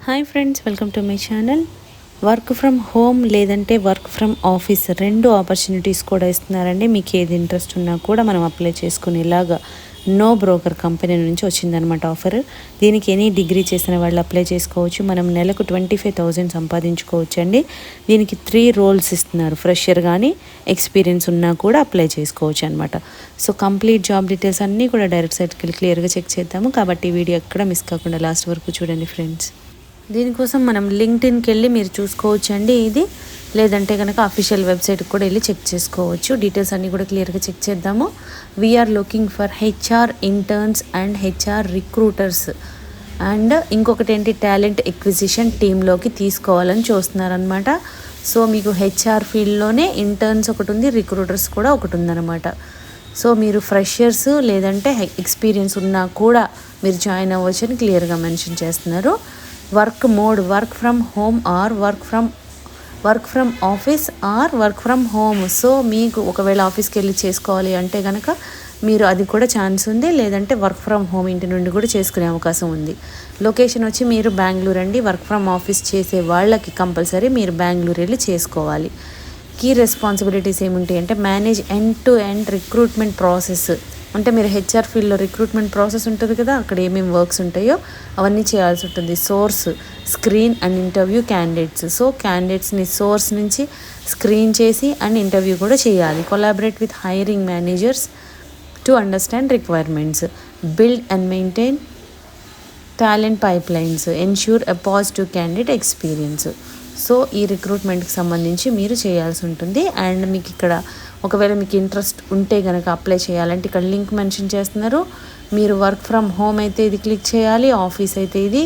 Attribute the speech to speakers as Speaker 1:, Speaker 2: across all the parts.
Speaker 1: Hi friends, welcome to my channel. Work from home లేదంటే work from office రెండు opportunities కూడా ఇస్తున్నారండి. మీకు ఏది ఇంట్రెస్ట్ ఉన్నా కూడా మనం అప్లై చేసుకునేలాగా నో బ్రోకర్ కంపెనీ నుంచి వచ్చిందనమాట ఆఫర్. దీనికి ఎనీ డిగ్రీ చేసిన వాళ్ళు అప్లై చేసుకోవచ్చు. మనం నెలకు 25,000 సంపాదించుకోవచ్చు అండి. దీనికి 3 రోల్స్ ఇస్తున్నారు. ఫ్రెషర్ కానీ ఎక్స్పీరియన్స్ ఉన్నా కూడా అప్లై చేసుకోవచ్చు అనమాట. సో కంప్లీట్ జాబ్ డీటెయిల్స్ అన్నీ కూడా డైరెక్ట్ సైట్కి క్లియర్గా చెక్ చేద్దాము. కాబట్టి వీడియో ఎక్కడ మిస్ కాకుండా లాస్ట్ వరకు చూడండి ఫ్రెండ్స్. దీనికోసం మనం లింక్డ్ఇన్కి వెళ్ళి మీరు చూసుకోవచ్చు అండి. ఇది లేదంటే కనుక అఫీషియల్ వెబ్సైట్కి కూడా వెళ్ళి చెక్ చేసుకోవచ్చు. డీటెయిల్స్ అన్నీ కూడా క్లియర్గా చెక్ చేద్దాము. We're looking for HR interns and HR recruiters and ఇంకొకటి ఏంటి, టాలెంట్ ఎక్విజిషన్ టీంలోకి తీసుకోవాలని చూస్తున్నారనమాట. సో మీకు హెచ్ఆర్ ఫీల్డ్లోనే ఇంటర్న్స్ ఒకటి ఉంది, రిక్రూటర్స్ కూడా ఒకటి ఉందన్నమాట. సో మీరు ఫ్రెషర్స్ లేదంటే ఎక్స్పీరియన్స్ ఉన్నా కూడా మీరు జాయిన్ అవ్వచ్చు అని క్లియర్గా మెన్షన్ చేస్తున్నారు. Work mode work from home or work from office or work from home. So మీకు ఒకవేళ ఆఫీస్కి వెళ్ళి చేసుకోవాలి అంటే కనుక మీరు అది కూడా ఛాన్స్ ఉంది. లేదంటే వర్క్ ఫ్రమ్ హోమ్ ఇంటి నుండి కూడా చేసుకునే అవకాశం ఉంది. లొకేషన్ వచ్చి మీరు బెంగళూరు అండి. వర్క్ ఫ్రమ్ ఆఫీస్ చేసే వాళ్ళకి కంపల్సరీ మీరు బెంగళూరు వెళ్ళి చేసుకోవాలి. కీ రెస్పాన్సిబిలిటీస్ ఏముంటాయి అంటే manage end to end recruitment process. అంటే మీరు హెచ్ఆర్ ఫీల్డ్లో రిక్రూట్మెంట్ ప్రాసెస్ ఉంటుంది కదా, అక్కడ ఏమేమి వర్క్స్ ఉంటాయో అవన్నీ చేయాల్సి ఉంటుంది. Source, screen and interview candidates. So క్యాండిడేట్స్ని సోర్స్ నుంచి స్క్రీన్ చేసి అండ్ ఇంటర్వ్యూ కూడా చేయాలి. Collaborate with hiring managers to understand requirements. Build and maintain talent pipelines. Ensure a positive candidate experience. So ఈ రిక్రూట్మెంట్కి సంబంధించి మీరు చేయాల్సి ఉంటుంది. అండ్ మీకు ఇక్కడ ఒకవేళ మీకు ఇంట్రెస్ట్ ఉంటే కనుక అప్లై చేయాలంటే ఇక్కడ లింక్ మెన్షన్ చేస్తున్నారు. మీరు వర్క్ ఫ్రమ్ హోమ్ అయితే ఇది క్లిక్ చేయాలి, ఆఫీస్ అయితే ఇది.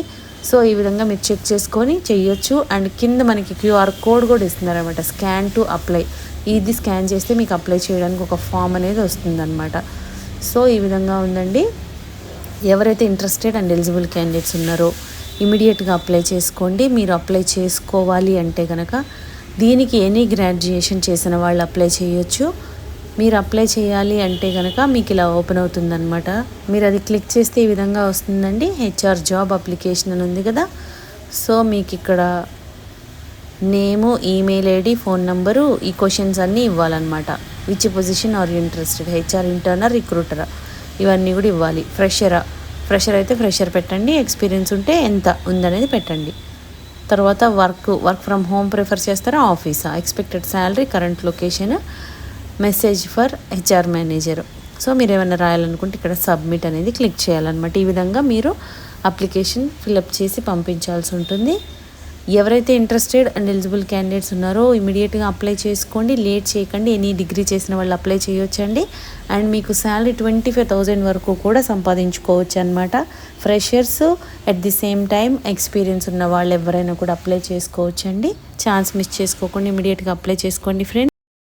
Speaker 1: సో ఈ విధంగా మీరు చెక్ చేసుకొని చేయొచ్చు. అండ్ కింద మనకి క్యూఆర్ కోడ్ కూడా ఇస్తున్నారనమాట, స్కాన్ టు అప్లై. ఇది స్కాన్ చేస్తే మీకు అప్లై చేయడానికి ఒక ఫామ్ అనేది వస్తుందన్నమాట. సో ఈ విధంగా ఉందండి. ఎవరైతే ఇంట్రెస్టెడ్ అండ్ ఎలిజిబుల్ క్యాండిడేట్స్ ఉన్నారో ఇమీడియట్గా అప్లై చేసుకోండి. మీరు అప్లై చేసుకోవాలి అంటే కనుక దీనికి ఎనీ గ్రాడ్యుయేషన్ చేసిన వాళ్ళు అప్లై చేయొచ్చు. మీరు అప్లై చేయాలి అంటే కనుక మీకు ఇలా ఓపెన్ అవుతుందన్నమాట. మీరు అది క్లిక్ చేస్తే ఈ విధంగా వస్తుందండి. హెచ్ఆర్ జాబ్ అప్లికేషన్ అని ఉంది కదా. సో మీకు ఇక్కడ name, email ID, phone number, ఈ క్వశ్చన్స్ అన్నీ ఇవ్వాలన్నమాట. Which position are interested, HR ఇంటర్నర్, రిక్రూటరా, ఇవన్నీ కూడా ఇవ్వాలి. ఫ్రెషర్ అయితే ఫ్రెషర్ పెట్టండి. ఎక్స్పీరియన్స్ ఉంటే ఎంత ఉందనేది పెట్టండి. తర్వాత వర్క్ ఫ్రమ్ హోమ్ ప్రిఫర్ చేస్తారా, ఆఫీసా, expected salary, current location, message for HR manager. So మీరు ఏమైనా రాయాలనుకుంటే ఇక్కడ సబ్మిట్ అనేది క్లిక్ చేయాలన్నమాట. ఈ విధంగా మీరు అప్లికేషన్ ఫిలప్ చేసి పంపించాల్సి ఉంటుంది. ఎవరైతే ఇంట్రెస్టెడ్ అండ్ ఎలిజిబుల్ క్యాండిడేట్స్ ఉన్నారో ఇమీడియట్గా అప్లై చేసుకోండి. లేట్ చేయకండి. ఎనీ డిగ్రీ చేసిన వాళ్ళు అప్లై చేయొచ్చండి. అండ్ మీకు శాలరీ 25,000 వరకు కూడా సంపాదించుకోవచ్చు అనమాట. Freshers at the same time experience ఉన్న వాళ్ళు ఎవరైనా కూడా అప్లై చేసుకోవచ్చండి. ఛాన్స్ మిస్ చేసుకోకుండా ఇమీడియట్గా అప్లై చేసుకోండి ఫ్రెండ్స్.